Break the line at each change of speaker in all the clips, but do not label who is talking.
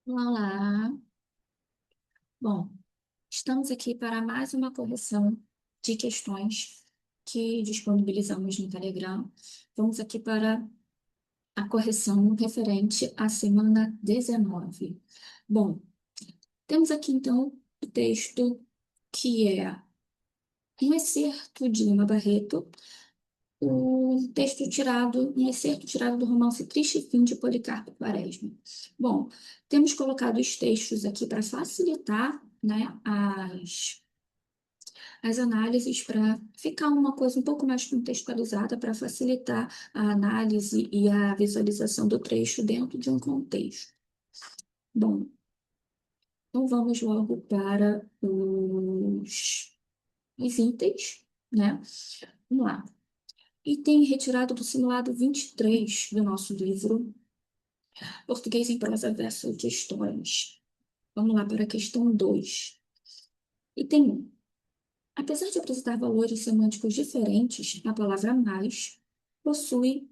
Olá. Bom, estamos aqui para mais uma correção de questões que disponibilizamos no Telegram. Vamos aqui para a correção referente à semana 19. Bom, temos aqui então o texto que é um excerto de Lima Barreto, um excerto tirado do romance Triste Fim de Policarpo Quaresma. Bom, temos colocado os textos aqui para facilitar, né, as análises, para ficar uma coisa um pouco mais contextualizada, para facilitar a análise e a visualização do trecho dentro de um contexto. Bom, então vamos logo para os itens, né? Vamos lá. Item retirado do simulado 23 do nosso livro Português em Prosa versus Questões. Vamos lá para a questão 2. Item 1. Apesar de apresentar valores semânticos diferentes, a palavra mais possui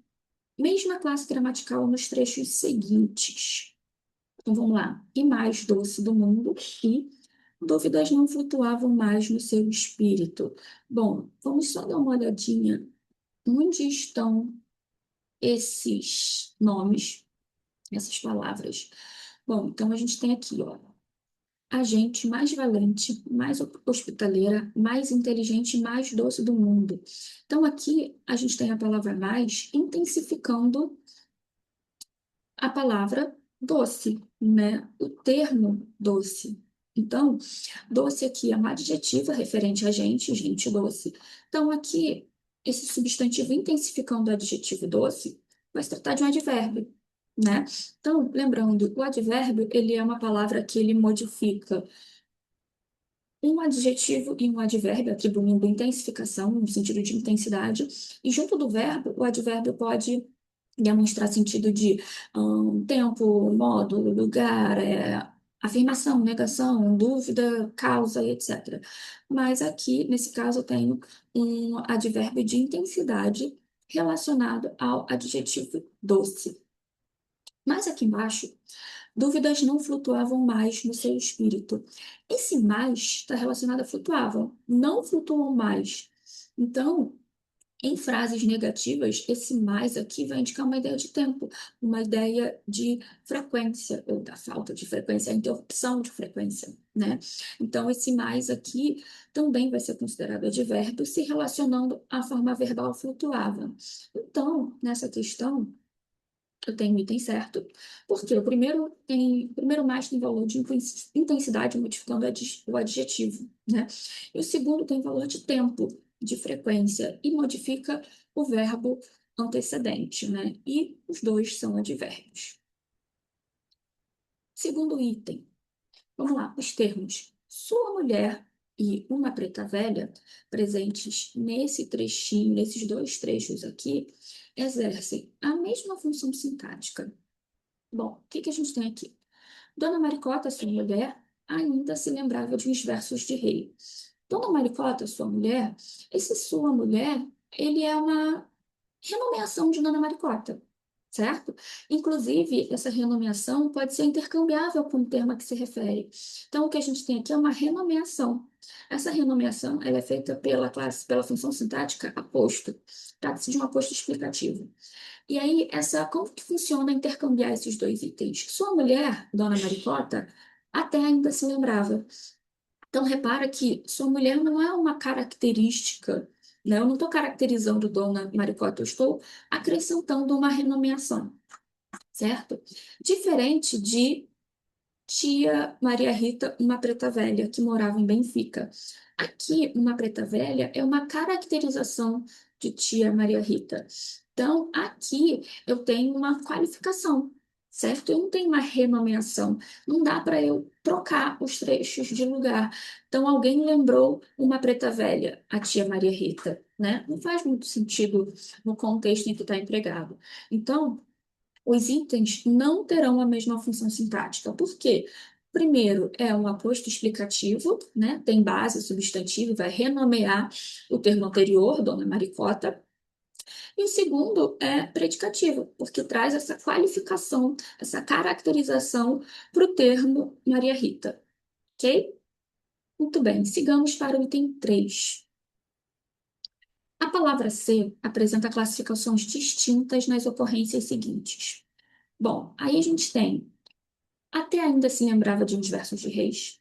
mesma classe gramatical nos trechos seguintes. Então vamos lá. E mais doce do mundo e dúvidas não flutuavam mais no seu espírito. Bom, vamos só dar uma olhadinha onde estão esses nomes, essas palavras. Bom, então a gente tem aqui, ó, a gente mais valente, mais hospitaleira, mais inteligente, mais doce do mundo. Então, aqui a gente tem a palavra mais intensificando a palavra doce, né? O termo doce. Então, doce aqui é uma adjetiva referente a gente, gente doce. Então, aqui, esse substantivo intensificando o adjetivo doce vai se tratar de um advérbio, né? Então, lembrando, o advérbio, ele é uma palavra que ele modifica um adjetivo e um advérbio, atribuindo intensificação, no sentido de intensidade, e junto do verbo, o advérbio pode demonstrar sentido de tempo, modo, lugar, afirmação, negação, dúvida, causa, e etc. Mas aqui, nesse caso, eu tenho um advérbio de intensidade relacionado ao adjetivo doce. Mas aqui embaixo, dúvidas não flutuavam mais no seu espírito. Esse mais está relacionado a flutuavam, não flutuam mais. Então, em frases negativas, esse mais aqui vai indicar uma ideia de tempo, uma ideia de frequência, ou da falta de frequência, a interrupção de frequência, né? Então, esse mais aqui também vai ser considerado advérbio se relacionando à forma verbal flutuava. Então, nessa questão, eu tenho o item certo, porque o primeiro mais tem valor de intensidade, modificando o adjetivo, né? E o segundo tem valor de tempo, de frequência, e modifica o verbo antecedente, né? E os dois são advérbios. Segundo item, vamos lá, os termos sua mulher e uma preta velha, presentes nesse trechinho, nesses dois trechos aqui, exercem a mesma função sintática. Bom, o que que a gente tem aqui? Dona Maricota, sua mulher, ainda se lembrava de uns versos de rei. Dona Maricota, sua mulher, esse sua mulher, ele é uma renomeação de Dona Maricota, certo? Inclusive, essa renomeação pode ser intercambiável com o termo a que se refere. Então, o que a gente tem aqui é uma renomeação. Essa renomeação ela é feita pela classe, pela função sintática aposto. Trata-se de um aposto explicativo. E aí, como que funciona intercambiar esses dois itens? Sua mulher, Dona Maricota, até ainda se lembrava. Então, repara que sua mulher não é uma característica, né? Eu não estou caracterizando Dona Maricota, eu estou acrescentando uma renomeação, certo? Diferente de tia Maria Rita, uma preta velha, que morava em Benfica. Aqui, uma preta velha é uma caracterização de tia Maria Rita. Então, aqui eu tenho uma qualificação, certo? Eu não tenho uma renomeação. Não dá para eu trocar os trechos de lugar. Então, alguém lembrou uma preta velha, a tia Maria Rita, né? Não faz muito sentido no contexto em que está empregado. Então, os itens não terão a mesma função sintática. Por quê? Primeiro, é um aposto explicativo, né? Tem base, substantivo, vai renomear o termo anterior, Dona Maricota. E o segundo é predicativo, porque traz essa qualificação, essa caracterização para o termo Maria Rita, ok? Muito bem, sigamos para o item 3. A palavra ser apresenta classificações distintas nas ocorrências seguintes. Bom, aí a gente tem: até ainda se lembrava de uns versos de reis,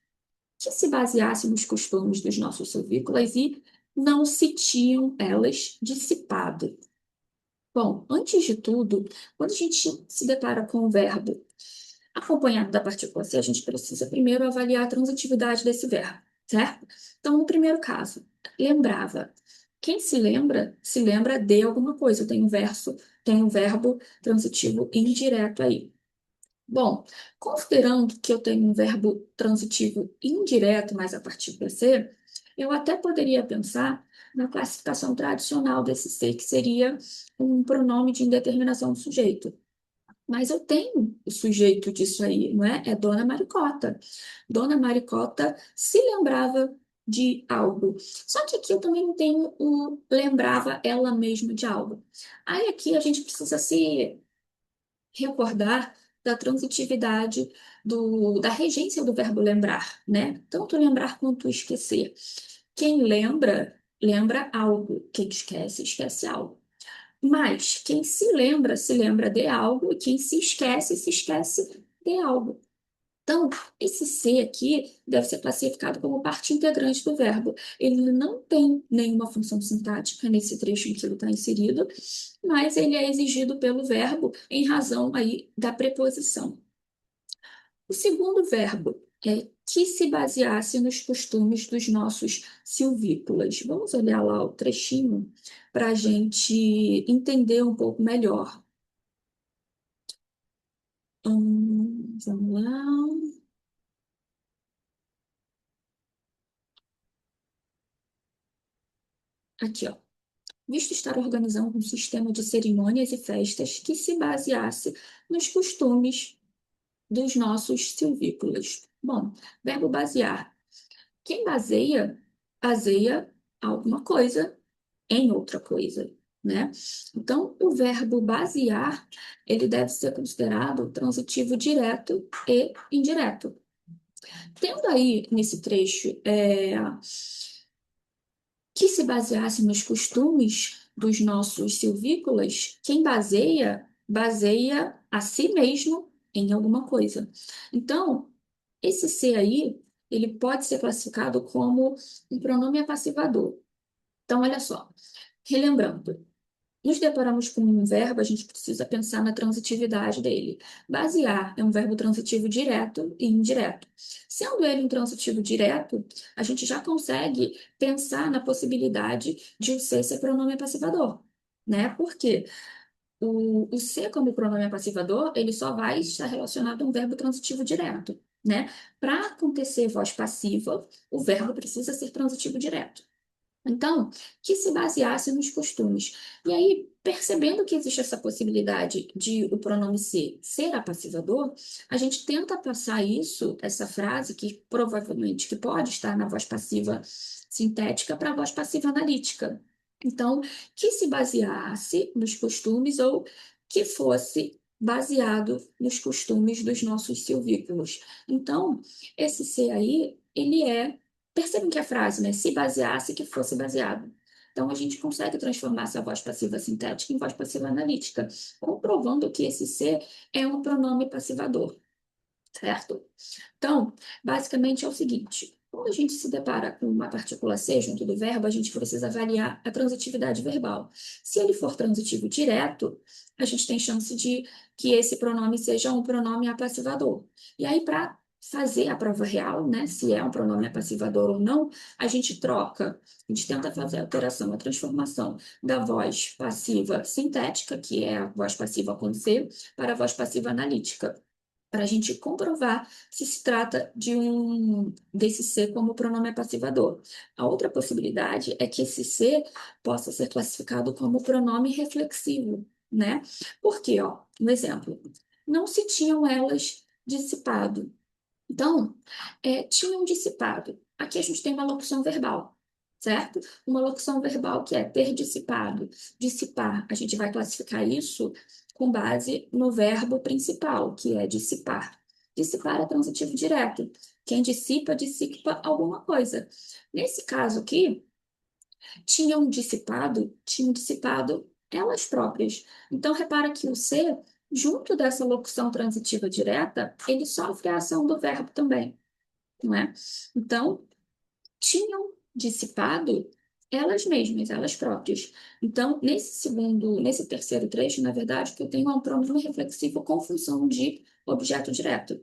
que se baseasse nos costumes dos nossos silvícolas e não se tinham elas dissipado. Bom, antes de tudo, quando a gente se depara com o verbo acompanhado da partícula C, a gente precisa primeiro avaliar a transitividade desse verbo, certo? Então, no primeiro caso, lembrava. Quem se lembra de alguma coisa. Tem um verso, tem um verbo transitivo indireto aí. Bom, considerando que eu tenho um verbo transitivo indireto mais a partícula C, eu até poderia pensar na classificação tradicional desse ser, que seria um pronome de indeterminação do sujeito. Mas eu tenho o sujeito disso aí, não é? É Dona Maricota. Dona Maricota se lembrava de algo. Só que aqui eu também não tenho o lembrava ela mesma de algo. Aí aqui a gente precisa se recordar da transitividade da regência do verbo lembrar, né? Tanto lembrar quanto esquecer. Quem lembra, lembra algo. Quem esquece, esquece algo. Mas quem se lembra de algo, e quem se esquece de algo. Então, esse ser aqui deve ser classificado como parte integrante do verbo. Ele não tem nenhuma função sintática nesse trecho em que ele está inserido, mas ele é exigido pelo verbo em razão aí da preposição. O segundo verbo é que se baseasse nos costumes dos nossos silvícolas. Vamos olhar lá o trechinho para a gente entender um pouco melhor. Vamos lá. Aqui, ó. Visto estar organizando um sistema de cerimônias e festas que se baseasse nos costumes dos nossos silvícolas. Bom, verbo basear. Quem baseia, baseia alguma coisa em outra coisa, né? Então, o verbo basear, ele deve ser considerado transitivo direto e indireto. Tendo aí nesse trecho que se baseasse nos costumes dos nossos silvícolas, quem baseia, baseia a si mesmo em alguma coisa. Então, esse ser aí, ele pode ser classificado como um pronome apassivador. Então, olha só, relembrando, nos deparamos com um verbo, a gente precisa pensar na transitividade dele. Basear é um verbo transitivo direto e indireto. Sendo ele um transitivo direto, a gente já consegue pensar na possibilidade de o ser pronome passivador, né? Porque o ser como pronome passivador, ele só vai estar relacionado a um verbo transitivo direto, né? Para acontecer voz passiva, o verbo precisa ser transitivo direto. Então, que se baseasse nos costumes. E aí, percebendo que existe essa possibilidade de o pronome ser apassivador, a gente tenta passar isso, essa frase, que provavelmente que pode estar na voz passiva sintética, para a voz passiva analítica. Então, que se baseasse nos costumes ou que fosse baseado nos costumes dos nossos silvícolas. Então, esse ser aí, ele é. Percebem que a frase, né? Se baseasse, que fosse baseado. Então, a gente consegue transformar essa voz passiva sintética em voz passiva analítica, comprovando que esse ser é um pronome passivador, certo? Então, basicamente é o seguinte: quando a gente se depara com uma partícula C junto do verbo, a gente precisa avaliar a transitividade verbal. Se ele for transitivo direto, a gente tem chance de que esse pronome seja um pronome apassivador. E aí, para fazer a prova real, né, se é um pronome apassivador ou não, a gente troca, a gente tenta fazer a alteração, a transformação da voz passiva sintética, que é a voz passiva com C, para a voz passiva analítica, para a gente comprovar se trata de um desse ser como pronome passivador. A outra possibilidade é que esse ser possa ser classificado como pronome reflexivo, né? Porque, ó, um exemplo, não se tinham elas dissipado. Então, tinham dissipado. Aqui a gente tem uma locução verbal, certo? Uma locução verbal que é ter dissipado. Dissipar, a gente vai classificar isso com base no verbo principal, que é dissipar. Dissipar é transitivo direto. Quem dissipa, dissipa alguma coisa. Nesse caso aqui, tinham dissipado elas próprias. Então, repara que o ser, junto dessa locução transitiva direta, ele sofre a ação do verbo também, não é? Então, tinham dissipado elas mesmas, elas próprias. Então, nesse terceiro trecho, na verdade, o que eu tenho é um pronome reflexivo com função de objeto direto.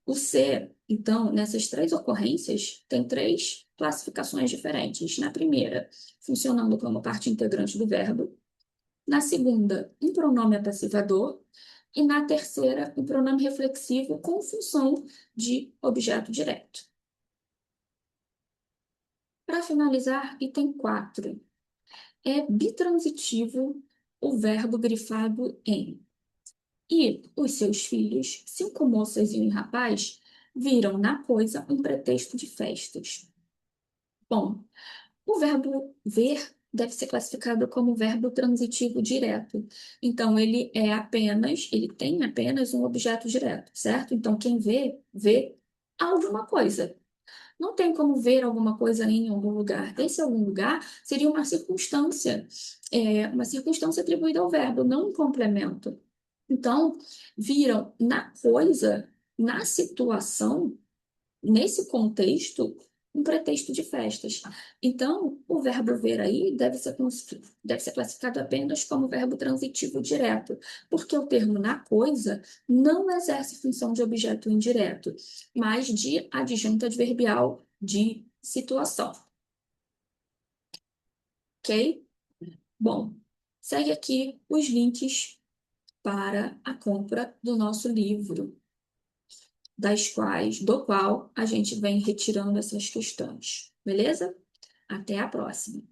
O ser, então, nessas três ocorrências, tem três classificações diferentes. Na primeira, funcionando como parte integrante do verbo. Na segunda, um pronome apassivador. E na terceira, um pronome reflexivo com função de objeto direto. Para finalizar, item 4. É bitransitivo o verbo grifado em. E os seus filhos, 5 moças e um rapaz, viram na coisa um pretexto de festas. Bom, o verbo ver deve ser classificado como verbo transitivo direto. Então, ele tem apenas um objeto direto, certo? Então, quem vê, vê alguma coisa. Não tem como ver alguma coisa em algum lugar. Esse algum lugar seria uma circunstância atribuída ao verbo, não um complemento. Então, viram na coisa, na situação, nesse contexto, um pretexto de festas. Então, o verbo ver aí deve ser classificado apenas como verbo transitivo direto, porque o termo na coisa não exerce função de objeto indireto, mas de adjunto adverbial de situação. Ok? Bom, segue aqui os links para a compra do nosso livro, do qual a gente vem retirando essas questões. Beleza? Até a próxima.